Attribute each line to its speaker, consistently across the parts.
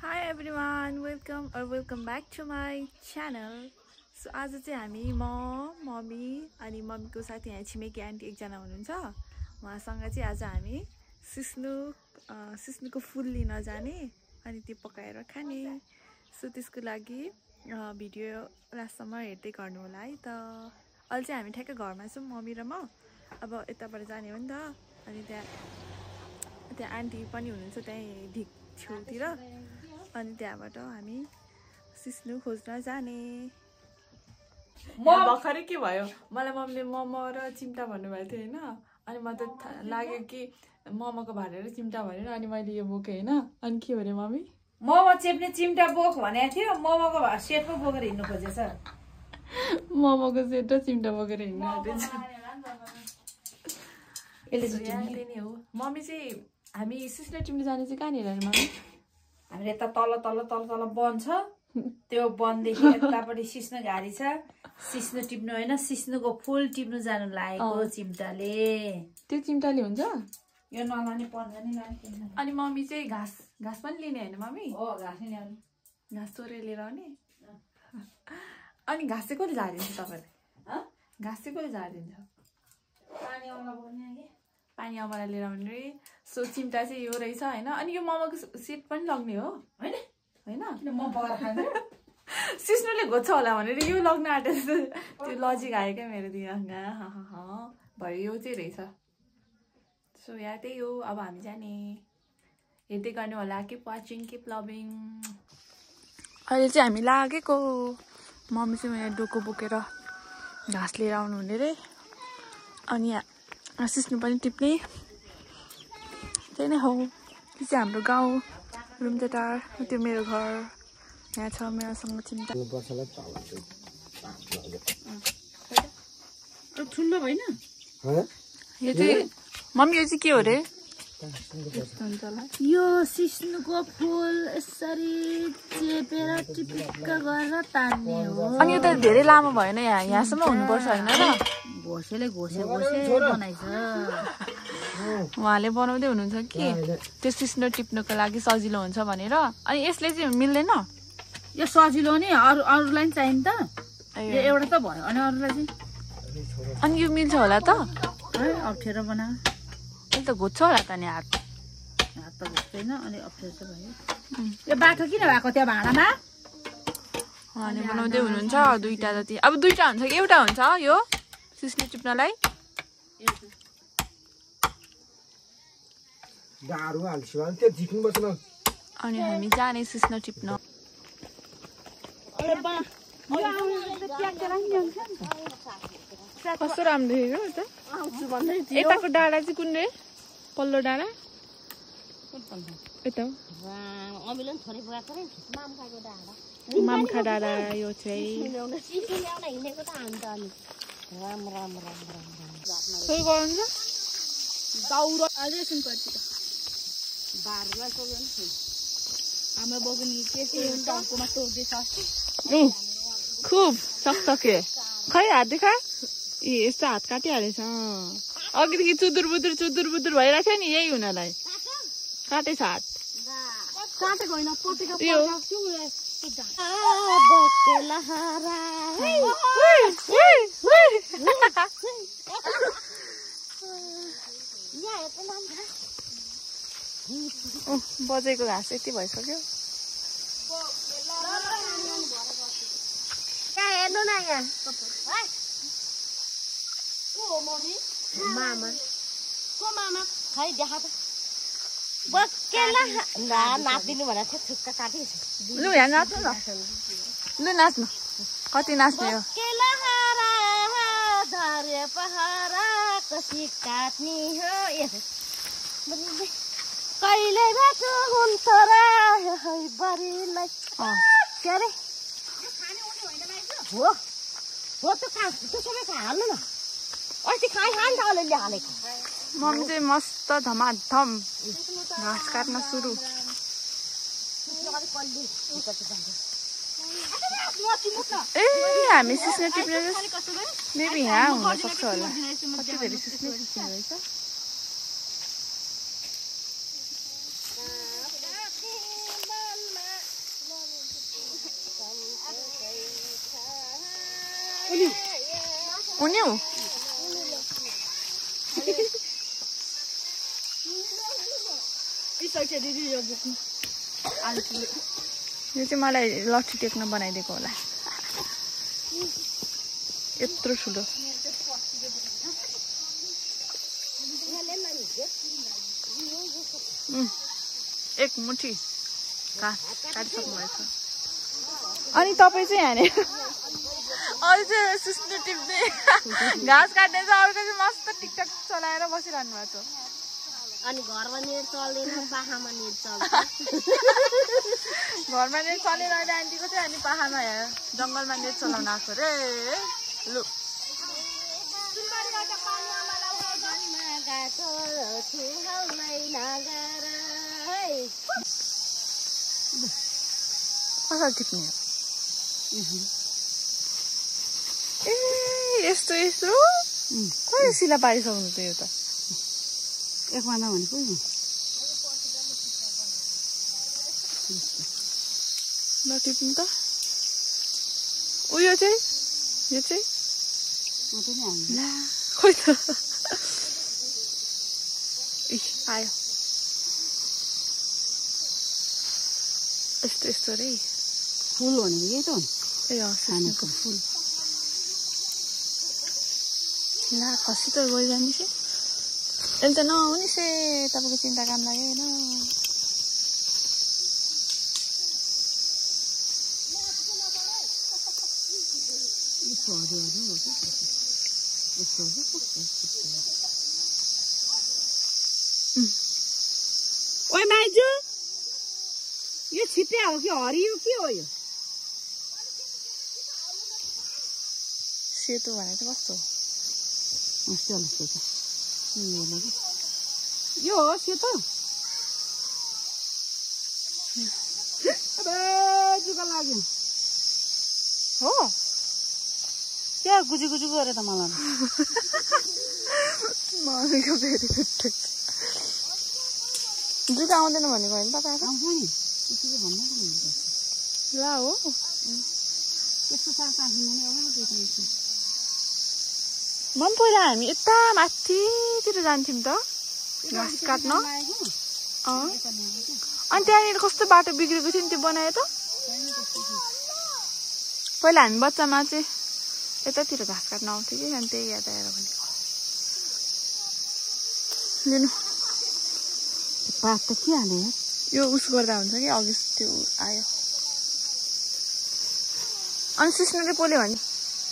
Speaker 1: Hi everyone, welcome back to my channel. So आज चाहिँ हामी मम्मी अनि मम्मीको साथी यहाँ छिमेकी आन्टी एकजना हुनुहुन्छ। उहाँसँग चाहिँ आज हामी सिस्नुको फुल लिन जाने अनि त्यो पकाएर खाने। सो त्यसको लागि भिडियो लास्टसम्म हेर्दै गर्नु होला है त। अहिले चाहिँ हामी ठ्याक्कै घरमा छौँ मम्मी र म। अब यताबाट जाने हो नि त। अनि त्यहाँ आन्टी पनि हुनुहुन्छ त्यही ढिक छेउतिर। अनि त्यहाँबाट हामी सिस्नु खोज्न जाने। भर्खरै के भयो, मलाई मम्मीले मोमो र चिम्टा भन्नुभएको थियो होइन। अनि म त लाग्यो कि मोमोको भाँडा र चिम्टा भनेर, अनि मैले यो बोकेँ होइन। अनि के भने मम्मी
Speaker 2: मोमो चेप्ने चिम्टा बोक भनेको थियो, मोमोको सेट पो बोकेर हिँड्नु खोजेछ।
Speaker 1: मोमोको सेट र चिम्टा बोकेर हिँड्नु आँटेछ। हो मम्मी चाहिँ हामी सिस्नु टिप्नु जाने चाहिँ कहाँनिर मम्मी?
Speaker 2: हामीले त तल वन छ, त्यो वनदेखि यतापट्टि सिस्नु घारी छ। सिस्नु टिप्नु होइन, सिस्नुको फुल टिप्नु जानु लागेको चिम्टाले।
Speaker 1: त्यो चिम्टाले हुन्छ?
Speaker 2: यो नलाने पर्दैन नि लाने।
Speaker 1: अनि मम्मी चाहिँ घाँस पनि लिने होइन मम्मी?
Speaker 2: हो, घाँस नै ल्याउने।
Speaker 1: घाँस चोरेर लिएर आउने। अनि घाँस चाहिँ कसले झारिदिन्छ तपाईँले? घाँस चाहिँ कसले झारिदिन्छ? पानी अमला लिएर आउने रे। सो चिम्टा चाहिँ यो रहेछ होइन। अनि यो मोमोको सेट पनि लग्ने हो होइन? सिस्नुले घोज्छ होला भनेर यो लग्न आँटेछ। त्यो लजिक आयो क्या मेरो दिमागमा। भयो यो चाहिँ रहेछ। सो यहाँ त्यही हो, अब हामी जाने। हेर्दै गर्नु होला। Keep watching, keep loving. अहिले चाहिँ हामी लागेको। मम्मी चाहिँ यहाँ डोको बोकेर घाँस लिएर आउनु हुने रे। अनि यहाँ सिस्नु पनि टिप्ने। त्यही नै हो। यो चाहिँ हाम्रो गाउँ रुम्तेटार। त्यो मेरो घर यहाँ छ। मेरोसँग चिन्ता
Speaker 2: ठुलो भएन
Speaker 1: यो चाहिँ मम्मी। यो चाहिँ के हो रे?
Speaker 2: यो सिस्नुको फुल यसरी चेपेर टिपिक्क गरेर तान्ने हो।
Speaker 1: अनि यो त धेरै लामो भएन, यहाँसम्म हुनुपर्छ होइन र?
Speaker 2: घोसेले बनाइछ।
Speaker 1: उहाँले बनाउँदै हुनुहुन्छ कि त्यो सिस्नु टिप्नुको लागि सजिलो हुन्छ भनेर। अनि यसले चाहिँ मिल्दैन?
Speaker 2: यो सजिलो नि, अरूलाई पनि चाहिन्छ त। यो एउटा त भयो, अनि अरूलाई चाहिँ।
Speaker 1: अनि यो मिल्छ होला त?
Speaker 2: अप्ठ्यारो बना।
Speaker 1: यसले त घोज्छ होला त नि हात
Speaker 2: त घोच्दैन, अनि अप्ठ्यारो चाहिँ भयो। यो बाटो किन भएको त्यो भाँडामा?
Speaker 1: उहाँले बनाउँदै हुनुहुन्छ दुईटा जति। अब दुईटा हुन्छ कि एउटा हुन्छ यो सिस्नु टिप्नलाई? अनि हामी जाने सिस्नु टिप्न। कस्तो राम्रो देखेको त। यताको डाँडा चाहिँ कुन रे? पल्लो डाँडा यता मामखा डाँडा। यो चाहिँ खुब सक्छ खै हात देखा। यस्तो हात काटिहालेछ। अघिदेखि चुदुर बुदुर भइरहेको थियो नि, यही हुनलाई काटेछ हात। बजेको घाँस यति भइसक्यो।
Speaker 2: नाच्दिनु भनेको थियो, थुक्का काटिस।
Speaker 1: लु यहाँ नाच्नु न, लु नाच्नु। कति नाच्ने हो?
Speaker 2: कहिले भेट हुन्छ र बरीलाई के अरे हो त सबै हाल्नु न। अस्ति खाइहाल्छ अलिअलि हालेको।
Speaker 1: मम्मी चाहिँ मस्त धमाधम घाँस काट्न सुरु। ए हामी सिस्नु टिप्ने मेबी यहाँ हुनसक्छ होला। कति धेरै सिस्नु टिप्ने रहेछ। उन्यौ यो चाहिँ मलाई लट्ठी टेक्न बनाइदिएको होला यत्रो ठुलो एक मुठी घाँस काटिसक्नु भएछ अनि तपाईँ चाहिँ हाने अरू चाहिँ सिस्नो टिप्दै घाँस काट्ने चाहिँ अर्को चाहिँ मस्त टिकटक चलाएर बसिरहनु भएको छ
Speaker 3: अनि घरमा नेट चल्दैन पाखामा नेट चल्छ
Speaker 1: घरमा नेट चलेर अहिले आन्टीको चाहिँ अनि पाखामा जङ्गलमा नेट चलाउन आएको रे लु कसरी टिप्ने हो ए यस्तो यस्तो कसरी सिला पारिसक्नु त यो त
Speaker 3: एक महिना भनेको
Speaker 1: ल टिप्नु त उयो चाहिँ यो चाहिँ ला खोइ त आयो यस्तो यस्तो रे
Speaker 3: फुल भनेको यही त हो
Speaker 1: ए सानोको फुल ला खसी त गइजाने चाहिँ अहिले त नआउने से तपाईँको चिन्ता काम लाग्यो होइन
Speaker 3: ओइ माइजू यो छिप्या हो कि हरियो के हो यो
Speaker 1: सेतो भने चाहिँ कस्तो हो
Speaker 3: यो हो सेतो जुका लाग्यो
Speaker 1: हो
Speaker 3: क्या गुजी गुजी गरे त मलाई
Speaker 1: मम्मीको फेरि छुट्टै जुका आउँदैन भनेको होइन तपाईँ
Speaker 3: आउँछ नि त्यसरी भन्नु त
Speaker 1: ल हो
Speaker 3: त्यस्तो साग राख्नु
Speaker 1: मन पहिला हामी यता माथितिर जान्थ्यौँ त घाँस काट्न अनि त्यहाँनिर कस्तो बाटो बिग्रेको थियो नि त्यो बनायो त पहिला हामी बच्चामा चाहिँ यतातिर घाँस काट्न आउँथ्यो कि अनि त्यही याद आएर भनेको लिनु
Speaker 3: पात त के हाल्यो
Speaker 1: यो उस गर्दा हुन्छ कि अघि त्यो आयो अनि सिस्नुले पोल्यो भने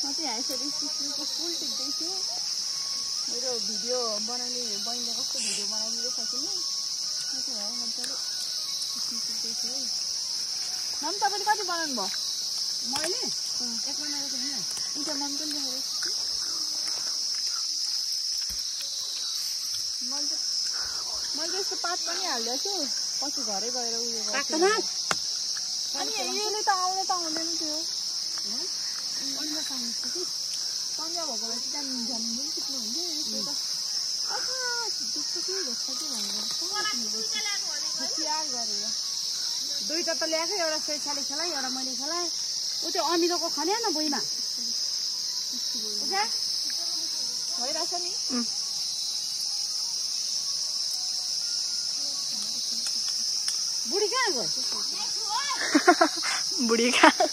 Speaker 1: म चाहिँ यहाँ यसरी सिस्नुको फुल टिप्दैछु मेरो भिडियो बनाउने बहिनीले कस्तो भिडियो बनाइदिँदैछ कि म चाहिँ है मजाले सिस्नु टिप्दैछु है मम तपाईँले कति बनाउनु भयो
Speaker 3: मैले एक बनाएको थिएँ
Speaker 1: हुन्छ मम पनि देखाएको मैले यस्तो पात पनि हाल्दैछु पछि घरै गएर उयो गर्छु अनि यसले त आउनु त आउँदैन थियो सन्ध्या भएको भए चाहिँ झन् पनि सिक्नु हुन्थ्यो गरेर
Speaker 3: दुईटा त ल्याएको एउटा स्वेच्छाले खेलायो एउटा मैले खेलाएँ ऊ त्यो अमिलोको खन्या न बुइमा
Speaker 1: भइरहेछ नि
Speaker 3: बुढी कहाँ गयो
Speaker 1: बुढी कहाँ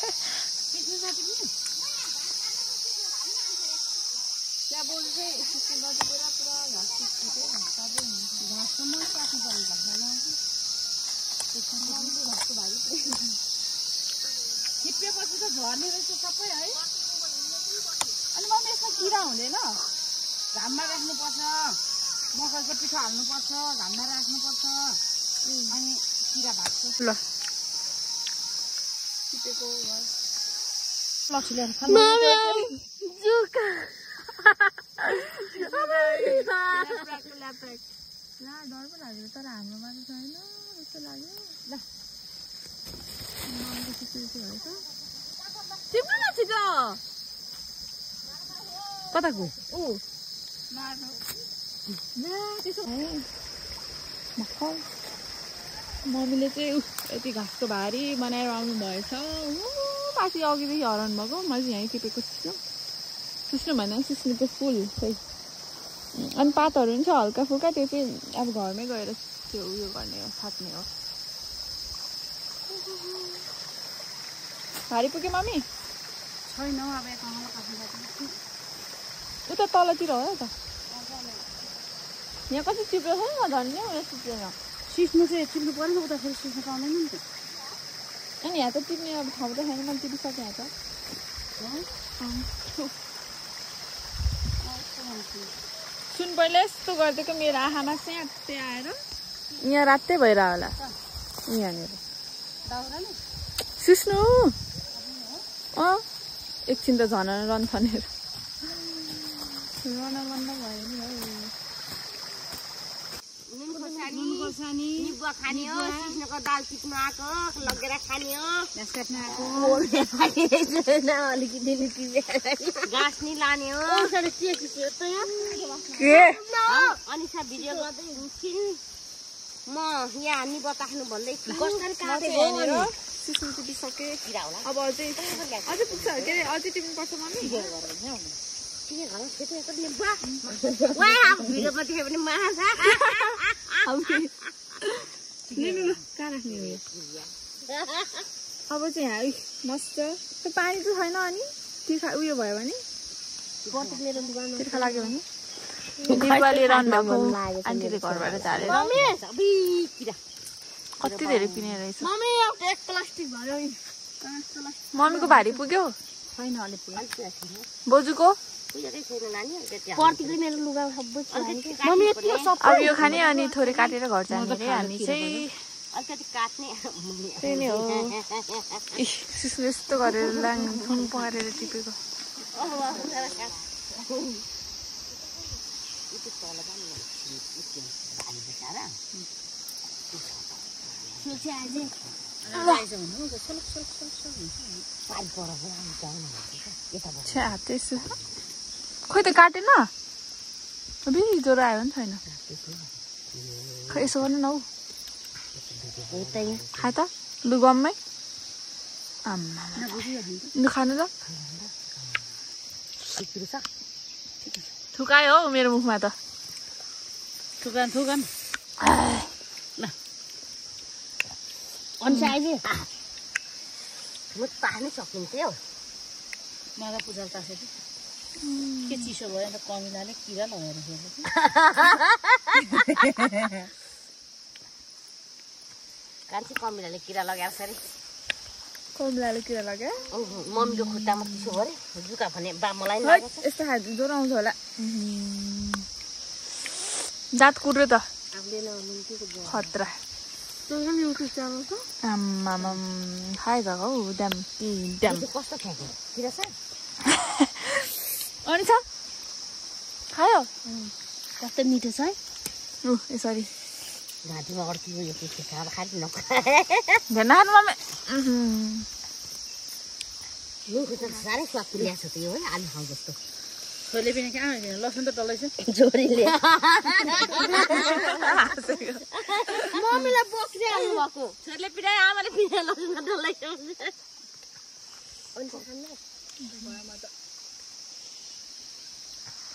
Speaker 3: त्यहाँ बोल्नु चाहिँ नजिकेर पुरा घाँस घाँसको मन काट्नु पर्ने घाँसको भारी छिप्पेपछि त झर्ने रहेछ सबै है
Speaker 1: अनि मम्मी यसमा किरा हुँदैन
Speaker 3: घाममा राख्नुपर्छ मकैको पिठो हाल्नुपर्छ घाममा राख्नुपर्छ अनि किरा भाग्छ
Speaker 1: ल
Speaker 3: छिपेको
Speaker 1: डर पो लाग्यो तर हाम्रोमा त छैन जस्तो लाग्यो ल टिप्नु न छिटो
Speaker 3: कता गयो
Speaker 1: त्यसो मम्मीले चाहिँ यति घाँसको भारी बनाएर आउनु भएछ माथि अघिदेखि हराउनु भएको मैले चाहिँ यहीँ टिपेको छु सिस्नु भएन सिस्नुको फुल खै अनि पातहरू पनि छ हल्का फुल्का त्यो चाहिँ अब घरमै गएर त्यो उयो गर्ने हो थाप्ने हो भारी पुग्यो मम्मी
Speaker 3: छैन अब एकाउन्टमा काट्नु
Speaker 1: उता तलतिर हो त यहाँ कति चिप्लो छ नि धन्ने उयो चिप्लेन
Speaker 3: सिस्नु चाहिँ चिप्नु पऱ्यो उता फेरि सिस्नु पाउँदैन नि त
Speaker 1: अनि यहाँ त टिप्ने अब ठाउँ त छैन मैले टिपिसकेँ यहाँ त सुन पहिला यस्तो गरिदिएको मेरो आँखामा स्याट्टै आएर यहाँ रातै भइरह होला यहाँनिर सिस्नु एकछिन त झन रन थनेर रन भयो नि हौ
Speaker 3: निबुवा खाने हो सिस्नुको दाल टिप्नु आएको लगेर खाने हो अलिकति घाँस नि लाने हो अनि भिडियो गर्दै हिँड्छिन् म यहाँ निबुवा काट्नु भन्दै
Speaker 1: सिस्नु टिपिसके अब अझै पुग्छ के अरे अझै टिप्नुपर्छ मम्मी
Speaker 3: भिडियोमा देख्यो भने मार्छ
Speaker 1: अब चाहिँ यहाँ मस्त त्यो पानी चाहिँ छैन अनि तिर्खा उयो भयो भने तिर्खा लाग्यो भने दिवाली रहनु भएको आन्टीले घरबाट झारेर कति धेरै पिने रहेछ मम्मीको भारी पुग्यो बोजूको अब यो खाने अनि थोरै काटेर घर जाने रे हामी चाहिँ त्यही नै हो सिस्नु यस्तो गरेर लाङ पकाएर टिपेको खोइ त काटेन अबि ज्वरो आयो नि छैन खै यसो गर्नु न हौ खा त लु गममै लु खानु त थुकायो हौ मेरो मुखमा त
Speaker 3: थुकान अनुसार म तान्नै सकिन्थ्यो मलाई पुजाल तासेको के चिसो भयो अन्त कमिलाले किरा लगाएर कान्छी कमिलाले किरा लगाएर छ अरे
Speaker 1: कमिलाले किरा लाग्यो
Speaker 3: मम्मीको खुट्टामा चिसो भयो अरे जुका भने बा मलाई
Speaker 1: यस्तो खाँदा ज्वरो आउँछ होला दाँत कुर्यो त खतरा आम्माम खाइरहेको हौ ड्याम
Speaker 3: कस्तो खाएको किरा छ
Speaker 1: अनि छ खायो
Speaker 3: कस्तो मिठो छ है
Speaker 1: यसरी
Speaker 3: घाँटीमा अड्कियो यो के खाएर खाइदिनु
Speaker 1: भेना खानु मम्मी
Speaker 3: नुनको त साह्रै स्वाद ल्याएको छ त यो है आलु खाउ जस्तो
Speaker 2: छोरीले पनि कहाँ लसुन त डल्लै छ
Speaker 3: छोरीले मम्मीलाई बोक्दै आउनु भएको छोरीले पिराए आमाले पिराए लसुन त डल्लै छ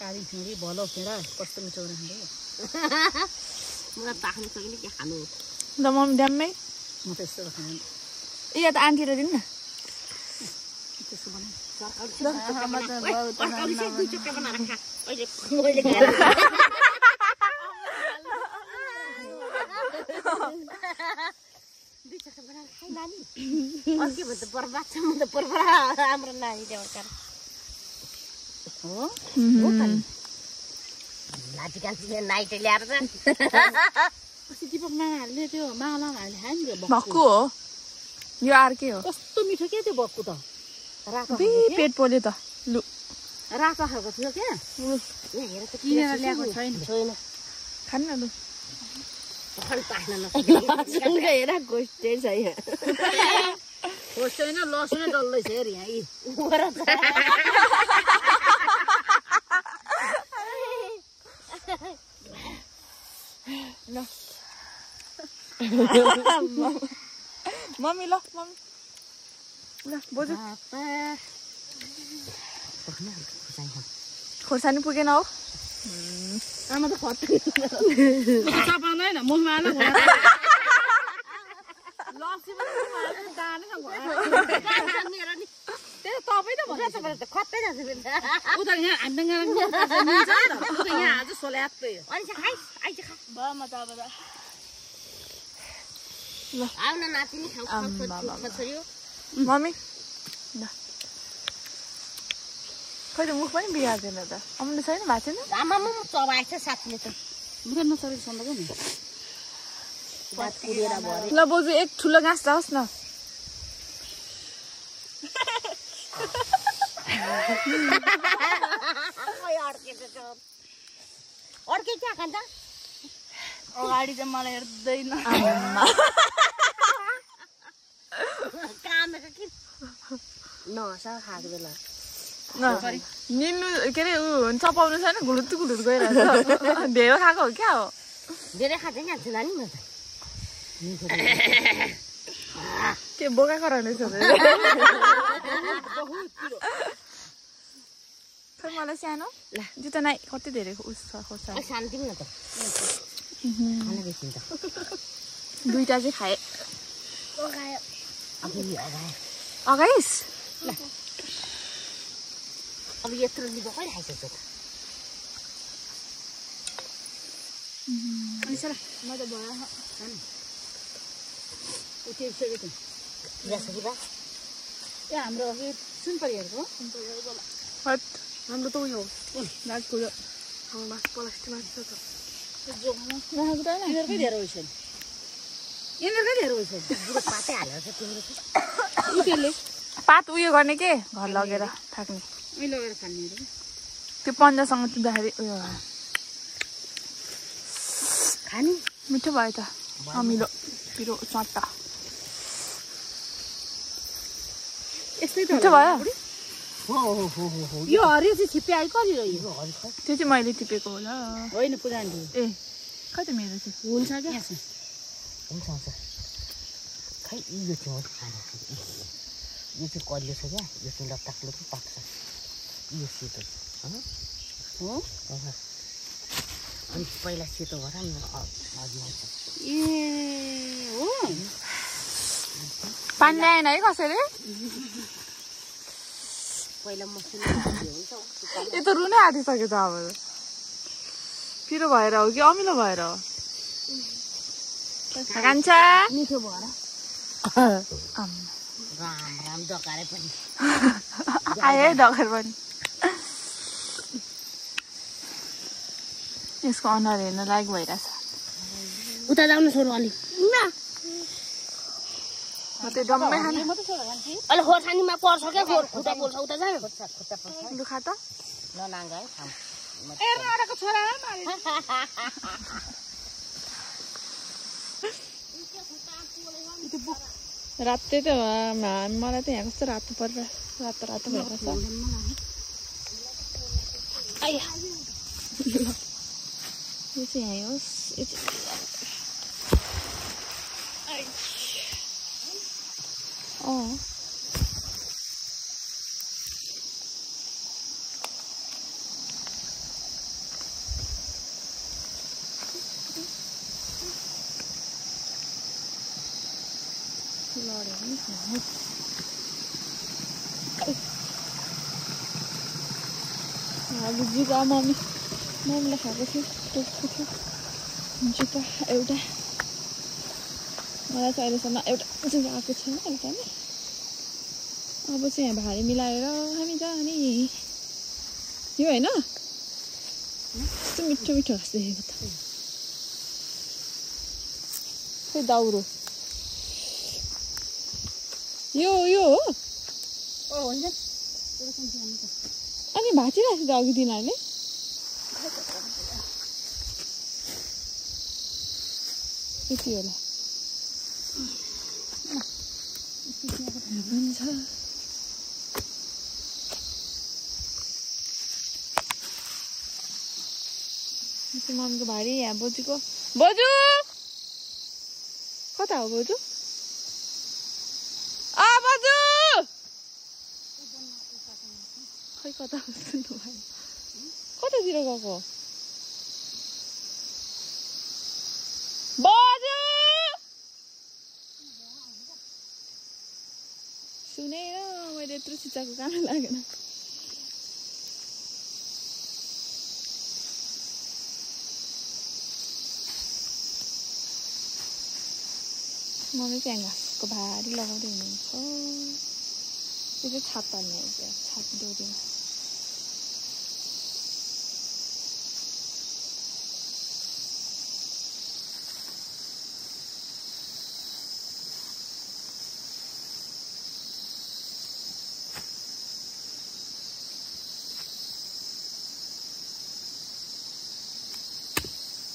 Speaker 2: काली छोरी भलो खेर कस्तो मिठो खाँदै
Speaker 3: मलाई पाख्नु सकिने के खानु
Speaker 1: ल मम्मी ड्याममै
Speaker 2: म त यस्तो खानु
Speaker 1: या त आन्टीलाई दिनु न
Speaker 2: त्यसो भने
Speaker 3: बर्बाद छ म त बर्बाद हाम्रो नानी देवकार हो लाठी कान्छीले नाइटे ल्याएर छ
Speaker 2: दिपक नानाहरूले त्यो मालाहरूले खायो नि त्यो
Speaker 1: भक्कु हो यो अर्कै हो
Speaker 2: कस्तो मिठो क्या त्यो भक्कु त
Speaker 3: रातो
Speaker 1: पेट पोल्यो त लु
Speaker 3: रातो खालको थियो क्या हेर त
Speaker 2: किनेर ल्याएको छैन
Speaker 1: खानु न लु
Speaker 3: हेर गोष्ठै छ यहाँ
Speaker 2: होइन लसुनै डल्लै छ हेर यहाँ
Speaker 1: ल मम्मी ल मम्मी ल बोजू
Speaker 3: खुर्सानी खाऊ
Speaker 1: खोर्सानी पुगेन हो
Speaker 3: आमा त खत्तै चपाउन हैन मुखमा हाल्नु लस्सी पनि दाने मेरो नि
Speaker 2: त्यही तपाई त
Speaker 3: भन्नु त खत्तै जान्छ उता यहाँ हामी उता यहाँ आज सोल्यात्तै अनि चाहिँ खाइस आइ चाहिँ खा
Speaker 1: ब म त अब
Speaker 3: आउन नातिनी खाऊ छोरी
Speaker 1: मम्मी ल खै त मुख पनि बिगार्दैन त आउनु छैन भएको छैन
Speaker 3: आमामा चबाएछ साथीले त मुख नसरी सन्दको नि बात पुरेर भरे
Speaker 1: ल बोजू एक ठुलो घाँस जाओस् न
Speaker 3: अर्कै क्या खान्छ
Speaker 1: अगाडि चाहिँ मलाई हेर्दैन
Speaker 3: कामेको कि नसा खाएको बेला
Speaker 1: निल्नु के अरे ऊ चपाउनु छैन घुलुत गइरहेछ धेरै खाएको हो क्या हो
Speaker 3: धेरै खाँदै जान्छु नानी म त
Speaker 1: के बोकाएको रहेछ खै मलाई सानो ल जुत्ता नाइ कति धेरै उस छ खोर्सानी
Speaker 3: सानो दिउँ न त खाना बेच्नु त
Speaker 1: दुईटा चाहिँ खाएँ अगाइस
Speaker 3: ल अब यत्रो लिएको कहिले खाइसक्छ त
Speaker 1: अनि सर म त भयो
Speaker 3: ए हाम्रो सुनपरीहरूको
Speaker 1: हाम्रो त उयो नाचको ठाउँमा प्लास्टिकमा छ त
Speaker 3: यिनीहरूकै धेरै रहेछ यिनीहरूकै धेरै रहेछ पातै हालेर छ तिम्रो
Speaker 1: पात उयो गर्ने के घर लगेर फ्याँक्ने
Speaker 3: लगेर खाने
Speaker 1: त्यो पन्जासँग टिप्दाखेरि उयो
Speaker 3: खाने
Speaker 1: मिठो भयो त अमिलो पिरो चट्टा
Speaker 3: यस्तै त
Speaker 1: मिठो भयो
Speaker 3: यो हरियो चाहिँ छिप्पे आइ कति रह्यो
Speaker 1: त्यो चाहिँ मैले टिपेको होला
Speaker 3: होइन पुरानो
Speaker 1: ए खै त मेरो चाहिँ
Speaker 3: हुन्छ क्या हुन्छ खै यो थियो यो चाहिँ कलियो छ क्या यो चाहिँ लत्ताक्लो चाहिँ पाक्छ यो सेतो हो अनि पहिला सेतो भएर नि अघि आउँछ ए हो
Speaker 1: पानी ल्याएन है कसैले
Speaker 3: पहिला मसिनो
Speaker 1: यो त रुनै आँटिसक्यो त अब पिरो भएर हो कि अमिलो भएर हो कान्छा
Speaker 3: मिठो भएर राम डकारे पनि
Speaker 1: आयो है डकर पनि यसको अनुहार हेर्न लायक भइरहेछ
Speaker 3: उता जाउन छोरो अलि
Speaker 1: त्यो डम्मै खाने
Speaker 3: अहिले खोर्सानीमा पर्छ क्या खुट्टा पोल्छ उता जानु
Speaker 1: लु खा त
Speaker 3: ननाङ्ग है
Speaker 1: छोरा रातै त मलाई त यहाँ कस्तो रातो परेर रातो रातो भइरहेछ यो चाहिँ यहीँ होस् यो चाहिँ जुका मम्मीले खाएको थियो टोकेको थियो जुका एउटा मलाई चाहिँ अहिलेसम्म एउटा जुका आएको छैन एउटा नै अब चाहिँ यहाँ भारी मिलाएर हामी जाने यो होइन कस्तो मिठो मिठो घाँस देखेको त खै दाउरो यो हो अनि भाँचिरहेको छ त अघि तिनीहरूले यति होला हुन्छ मम्मीको भारी यहाँ बोजूको बोजू कता हो बोजू बोजू खै खै कता सुन्नु भएन कतातिर गएको बाजु सुनेन मैले यत्रो चिचाको काम लागेन मम्मी चाहिँ घाँसको भारी लगाउँदै हुनुहुन्छ त्यो चाहिँ छाप पाल्ने हो क्या छाप डोरीमा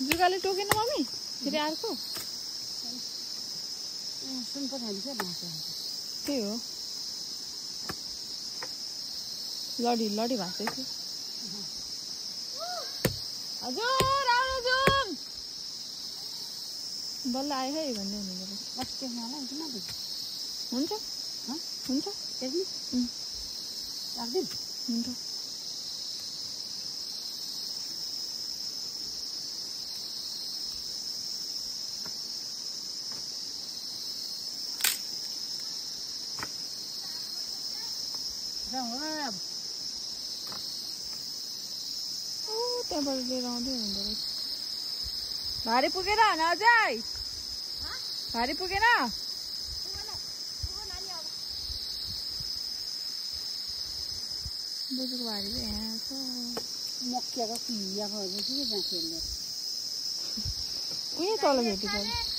Speaker 1: जुगाले टोकेन मम्मी फेरि अर्को त्यही हो लडी भाँच्दै थियो हजुर आउनु जाउँ बल्ल आयो है भन्दै हुनुहुन्छ हुन्छ हुन्छ हुन्छ त्यहाँबाट लिएर आउँदै हुँदो रहेछ भारी पुगेन होइन अझै भारी पुगेन बोजूको भारी चाहिँ यहाँ छ
Speaker 3: मक्कियाको पियाको के जहाँ खेल्ने
Speaker 1: उयो तल भेटी पर्यो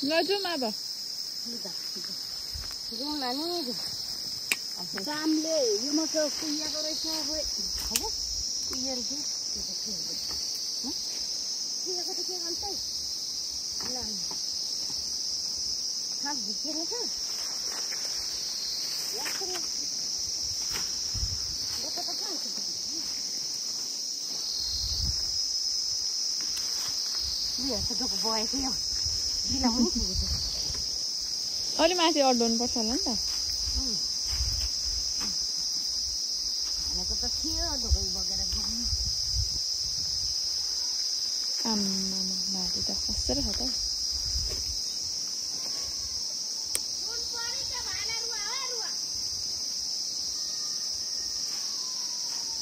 Speaker 1: ल जाउँ अब
Speaker 3: जाउँ नानी जामले यो मकै कुहियाको रहेछ अब कुहिएर चाहिँ कुहियाको त के गर्छ ल खास झिकेर छ
Speaker 1: अलि माथि अड्लाउनु पर्छ होला नि त आम्मामा माथि त कस्तो रहेछ त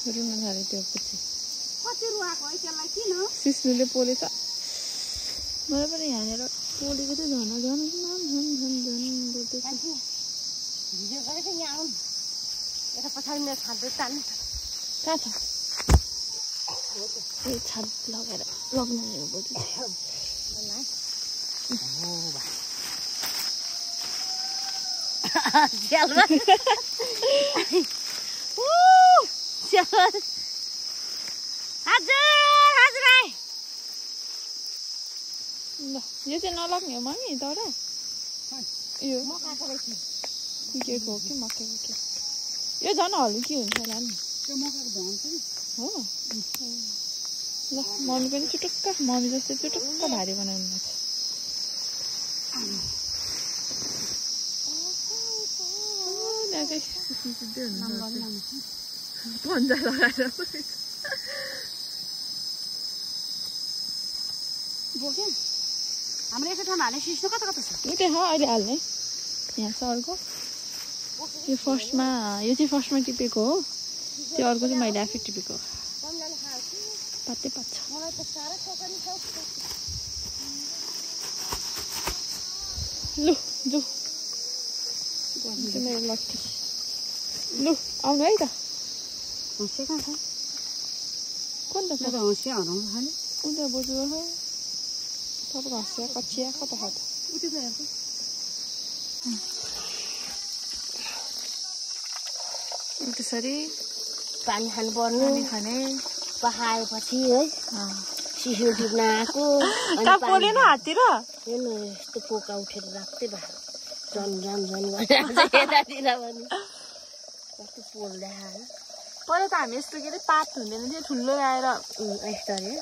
Speaker 1: रुन थाल्यो त्यो पछि सिस्नुले पोलेछ मलाई पनि यहाँनिर पोलेको चाहिँ झन् गर्दै कहाँ छ त्यही छाप लगाएर लग्नु बोजू ल यो चाहिँ नलाग्ने हो मम्मी तर यो कुकेको हो कि मकैको के यो झन् हल्की हुन्छ होला नि हो ल मम्मी पनि चुटुक्क मम्मी जस्तै चुटुक्क भारी बनाउनु भएको पन्जा लगाएर
Speaker 3: हाम्रो यस्तो ठाउँमा हाल्ने सिस्नो कता कता छ
Speaker 1: उतै अहिले हाल्ने यहाँ छ अर्को यो फर्स्टमा यो चाहिँ फर्स्टमा टिपेको हो त्यो अर्को चाहिँ मैले आफै टिपेको पातै पात छ लु जो मेरो लट्ठी लु आउनु है त
Speaker 3: हँसिया कहाँ छ
Speaker 1: कुन त
Speaker 3: हँसिया हराउनु खाने
Speaker 1: उनीहरू बोजू है तपाईँको हँसिया कचिया कता खाँदा त्यसरी
Speaker 3: पानी खानु पर्नु
Speaker 1: पानी खाने
Speaker 3: पखाएपछि है सिस्नो टिप्न आएको
Speaker 1: पोलेन हाततिर
Speaker 3: हेर्नु यस्तो पोका उठेर राख्दै भयो झन झन झन गरेर यतातिर पनि कस्तो पोल्दै आयो
Speaker 1: पहिला त हामी यस्तो के अरे पात हुँदैन थियो ठुलो ल्याएर
Speaker 3: यस्तो अरे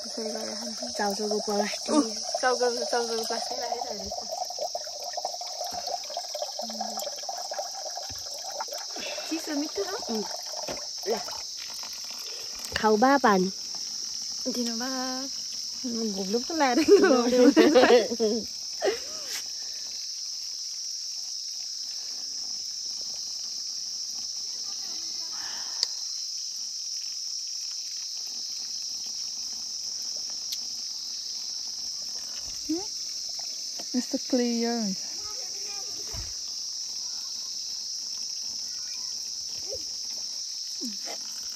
Speaker 1: त्यसरी गरेर खान्थ्यौँ
Speaker 3: चाउचाउको प्लास्टिक
Speaker 1: चाउचाउको प्लास्टिक राखेर चिसो मिठो छ
Speaker 3: ल खाऊ बा पानी
Speaker 1: दिनु बा घुम्नु पो लाएर यस्तो क्लियर हुन्छ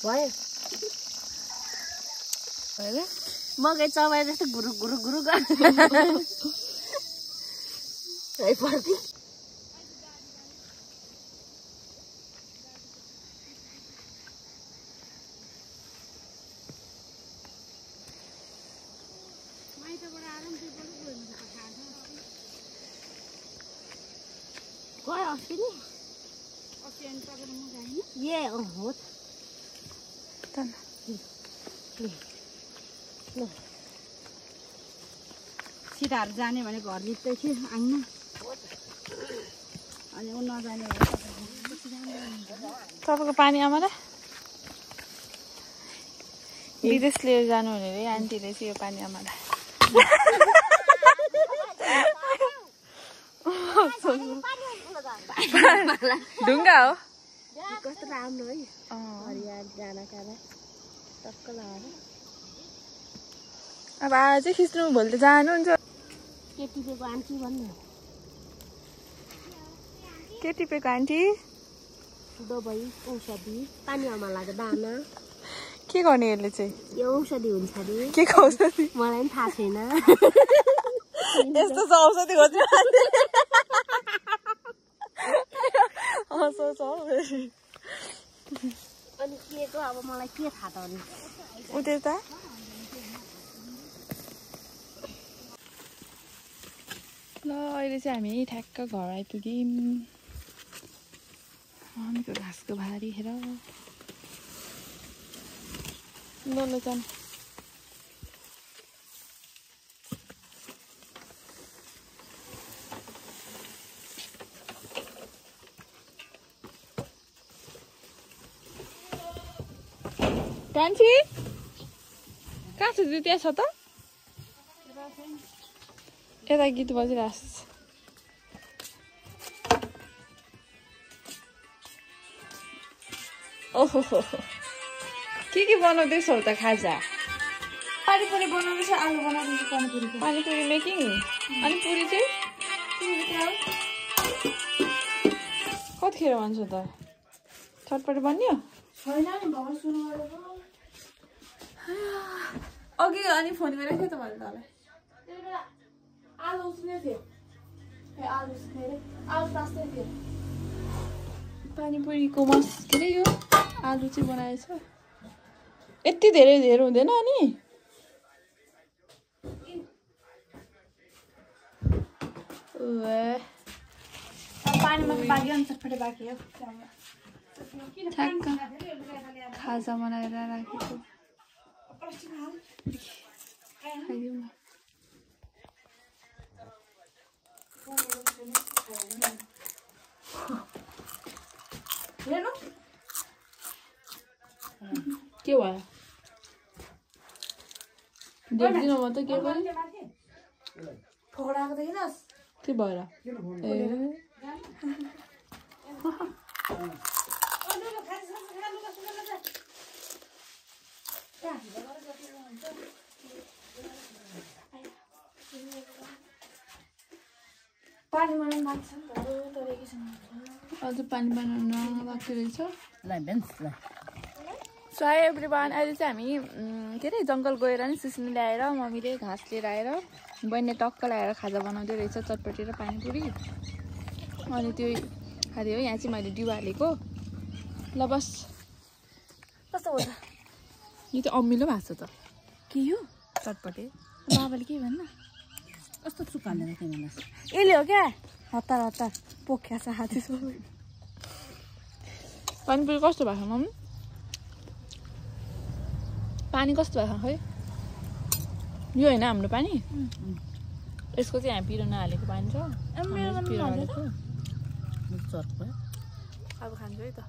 Speaker 3: भयो मकै चबाए जस्तो गुरु गुरु गुरु है पर्दै गयो अस्ति नि ए हो
Speaker 2: सिधाहरू जाने भने घर लिप्दै थियो आङ्ना अनि ऊ नजाने
Speaker 1: तपाईँको पानी आमालाई विदेश लिएर जानु भनेर आन्टीले चाहिँ यो पानी आमालाई ढुङ्गा हो
Speaker 3: कस्तो राम्रो है हरियाली डाँडा काँडा टक्क लगाएर
Speaker 1: अब आज चाहिँ खिच्नु भोलि त जानुहुन्छ
Speaker 3: के टिपेको आन्टी भन्नु
Speaker 1: के टिपेको आन्टी
Speaker 3: दबाई औषधि पानी अमलाको दाना
Speaker 1: के गर्ने यसले चाहिँ
Speaker 3: यो औषधि हुन्छ अरे
Speaker 1: के औषधि
Speaker 3: मलाई पनि थाहा छैन
Speaker 1: यस्तो छ औषधि खोज्नु
Speaker 3: अनि के को अब मलाई के थाहा त अनि
Speaker 1: उतै त ल अहिले चाहिँ हामी ठ्याक्क घर आइपुग्यौँ हामीको घाँसको भारी हेर ल जानु कान्छी कहाँ छ त्यो त्यहाँ छ त यता गीत बजिरहेको छ ओहो के बनाउँदैछौ त खाजा
Speaker 2: पानीपुरी बनाउँदैछ आलु बनाउँदैछ
Speaker 1: पानीपुरी मेकिङ अनि पुरी चाहिँ कतिखेर भन्छौ त चटपटी बन्यो
Speaker 2: छैन नि भर्खर सुरु गरेको
Speaker 1: अघि अनि फोन गरेको थिएँ त मैले तँलाई
Speaker 2: त्यति बेला आलु उसिनै थियो ए आलु उसिनै अरे आलु तास्तै थियो
Speaker 1: पानीपुरीको के अरे यो आलु चाहिँ बनाएछ यति धेरै हुँदैन अनि
Speaker 2: पानीमा बाँकी अनि चटपटे बाँकी हो
Speaker 1: ठ्याक्क खाजा बनाएर राखेको खाइदिउँ न के भयो देख्दिनँ म त के भयो
Speaker 2: फोडाएको देखिनस्
Speaker 1: के भएर ए
Speaker 2: पानी बनाउनु बाँकी छ नि
Speaker 1: अझ पानी बनाउन बाँकी रहेछ
Speaker 3: ल बेन्स ल
Speaker 1: सो हाई एभ्रिवान अहिले चाहिँ हामी के अरे जङ्गल गएर नि सिस्नु ल्याएर मम्मीले घाँस लिएर आएर बहिनीले टक्क ल्याएर खाजा बनाउँदै रहेछ चटपटी र पानीपुरी अनि त्यो खाँदै हो यहाँ चाहिँ मैले डिउ हालेको ल बस
Speaker 2: कस्तो हो त
Speaker 1: यो त अमिलो भएको छ त
Speaker 2: के हो
Speaker 1: चटपटे
Speaker 2: बाबाले के भन्न
Speaker 3: कस्तो चुकाल्दैन तिमीलाई
Speaker 2: यसले हो क्या हतार पोख्या छ हाती सबै
Speaker 1: पानीपुरी कस्तो भएको मम्मी पानी कस्तो भयो खै यो होइन हाम्रो पानी यसको चाहिँ हामी पिरो नहालेको पानी छ पिरो हालेको अब खान्छु है त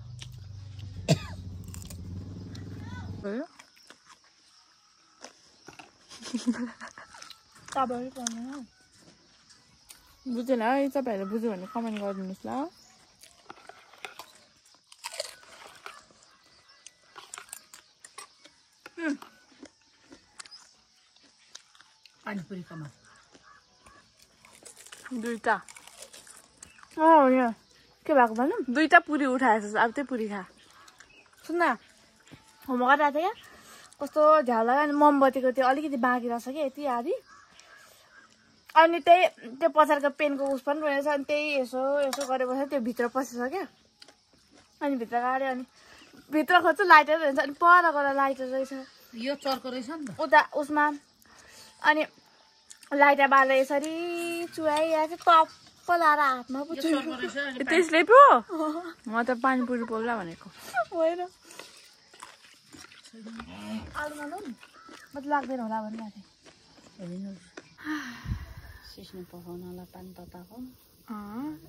Speaker 1: बुझेन है तपाईँहरूले बुझ्यो भने कमेन्ट गरिदिनुहोस् ल
Speaker 3: पानीपुरी कमा
Speaker 1: दुईटा यहाँ के भएको भनौँ दुईटा पुरी उठाएछ अब त्यही पुरी खा सुन होमवर्क गरिरहेको थियो क्या कस्तो झ्याउ लाग्यो अनि मोमबत्तीको त्यो अलिकति बाँकी रहेछ क्या यति आधी अनि त्यही त्यो पछाडिको पेनको उस पनि रहेछ अनि त्यही यसो यसो गरेपछि त्यो भित्र पसेछ क्या अनि भित्र गाड्यो अनि भित्र खोज्छु लाइटर रहेछ अनि पर गएर लाइटर रहेछ
Speaker 3: यो चर्को रहेछ नि त
Speaker 1: उता उसमा अनि लाइटर बालेर यसरी चुहाइरहेको टप्प लाएर हातमा पो त्यसले पो म त पानीपुरी पोल्ला भनेको होइन आलुमा लौ म त लाग्दैन होला भनिरहेको
Speaker 3: सिस्नो पकाउनलाई पानी तताएको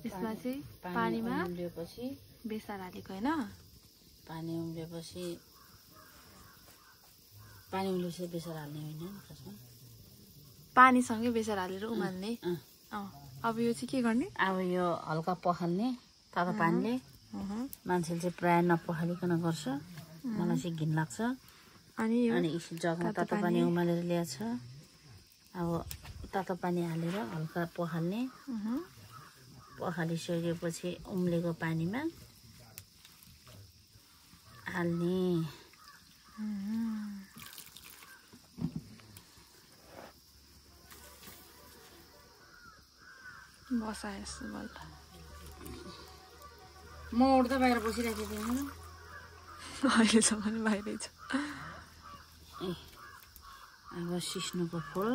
Speaker 1: यसमा चाहिँ पानीमा
Speaker 3: उम्लिएपछि
Speaker 1: बेसार हालेको होइन
Speaker 3: पानी उम्लिएपछि पानी उम्लिएपछि बेसार हाल्ने होइन खासमा
Speaker 1: पानीसँगै बेसार हालेर उमाल्ने अब यो चाहिँ के गर्ने
Speaker 3: अब यो हल्का पखाल्ने तातो पानीले मान्छेले चाहिँ प्रायः नपखालिकन गर्छ मलाई चाहिँ घिन लाग्छ
Speaker 1: अनि
Speaker 3: जग्गा तातो पानी उमालेर ल्याएछ अब तातो पानी हालेर हल्का पखाल्ने पखालिसकेपछि उम्लेको पानीमा हाल्ने
Speaker 1: बसाएँ बल्ल
Speaker 3: म उठ्दा बाहिर बसिरहेको थिएँ
Speaker 1: अहिलेसम्म बाहिरै छ
Speaker 3: अब सिस्नुको फुल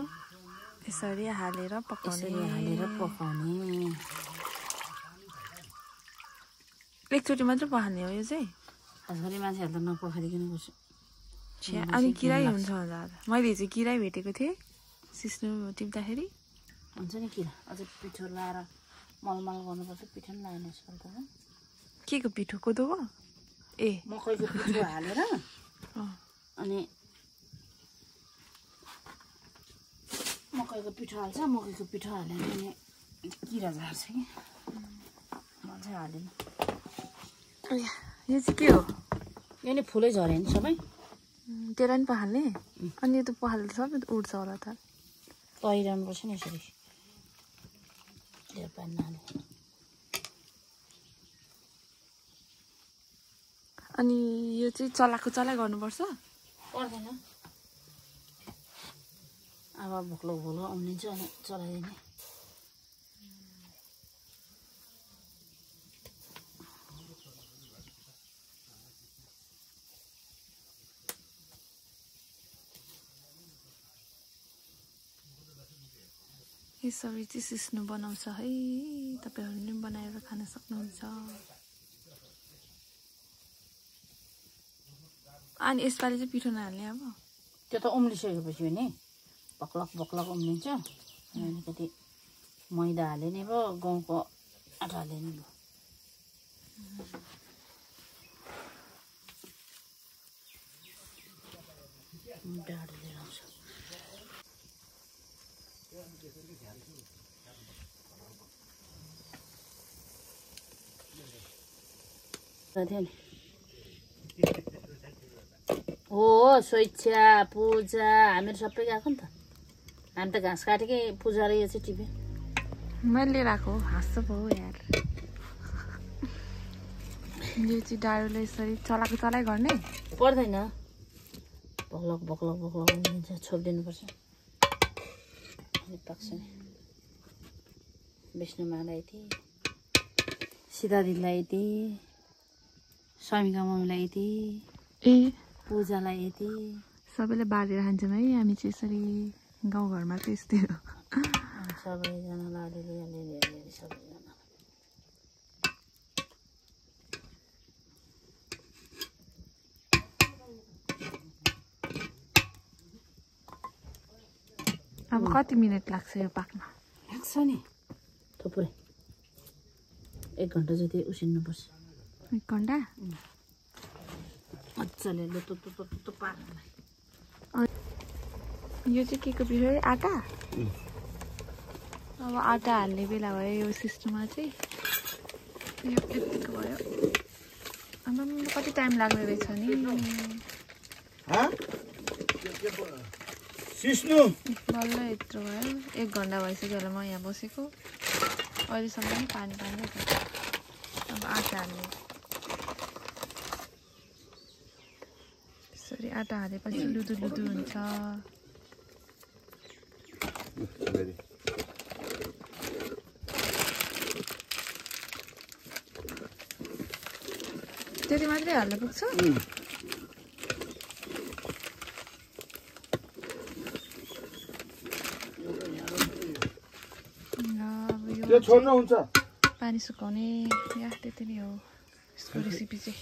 Speaker 1: यसरी हालेर
Speaker 3: पकाउने
Speaker 1: एकचोटि मात्र पखाल्ने हो यो चाहिँ
Speaker 3: खास गरी मान्छेहरू त नपखालिकन गर्छ
Speaker 1: अनि किराई हुन्छ होला मैले हिजो किराई भेटेको थिएँ सिस्नु टिप्दाखेरि
Speaker 3: हुन्छ नि किरा अझै पिठो लाएर मलमल गर्नुपर्छ पिठो पनि लाएन यसपालि त
Speaker 1: के को पिठो कोदोको ए
Speaker 3: मकैको पिठो हालेर अनि मकैको पिठो हाल्छ मकैको पिठो हालेर अनि किरा झार्छ कि म चाहिँ हालेन
Speaker 1: यो चाहिँ के हो
Speaker 3: यो नि फुलै झऱ्यो नि सबै
Speaker 1: त्यसलाई नि पखाल्ने अनि यो त पखाल्दा सबै उड्छ होला त
Speaker 3: तैराउनुपर्छ नि यसरी धेर पानी नहाल्नु
Speaker 1: अनि यो चाहिँ चलाइ गर्नुपर्छ
Speaker 3: पर्दैन अब भोक्लो उम्लिन्छ अनि चलाइदिने
Speaker 1: यसरी चाहिँ सिस्नु बनाउँछ है तपाईँहरूले पनि बनाएर खान सक्नुहुन्छ अनि यसपालि चाहिँ पिठो नहाल्ने अब
Speaker 3: त्यो त उम्लिसकेपछि हो नि बक्लक उम्लिन्छ अलिकति मैदा हाले नि भयो गहुँको आटा हाले नि भयो डाँडो लिएर आउँछ हो स्वेच्छा पूजा हामीहरू सबै गएको नि त हामी त घाँस काटेकै पूजा र यो चाहिँ टिप्यो
Speaker 1: मैले लिएर आएको हाँस्छ पो यार यो चाहिँ डाडोले यसरी चलाइ गर्ने
Speaker 3: पर्दैन बक्लक उम्लिन्छ छोपिदिनुपर्छ पाक्छ नि विष्णुमालाई यति सीता दिदीलाई यति स्वामिका मम्मीलाई यति
Speaker 1: ए
Speaker 3: पूजालाई यति
Speaker 1: सबैले बालेर खान्छौँ है हामी चाहिँ यसरी गाउँघरमा चाहिँ यस्तै हो
Speaker 3: सबैजनालाई अलिअलि सबैजना
Speaker 1: अब कति मिनट लाग्छ यो पाक्न?
Speaker 2: लाग्छ नि थुप्रै 1 घन्टा जति उसिन्नुपर्छ
Speaker 1: 1 घन्टा
Speaker 2: मजाले लुतो पार्न
Speaker 1: यो चाहिँ के को बिहो आटा अब आटा हाल्ने बेला भयो यो सिस्टममा चाहिँ यो यतिको भयो आमा कति टाइम लाग्ने रहेछ नि
Speaker 4: सिस्नु
Speaker 1: बल्ल यत्रो भयो 1 घन्टा भइसक्यो होला म यहाँ बसेको अहिलेसम्म पनि पानी पानी छ अब आटा हाल्ने यसरी आटा हालेपछि लुदु लुदु हुन्छ त्यति मात्रै हाल्नु पुग्छ
Speaker 4: यो छोड्नु हुन्छ
Speaker 1: पानी सुकाउने या त्यति नै हो यसको रेसिपी चाहिँ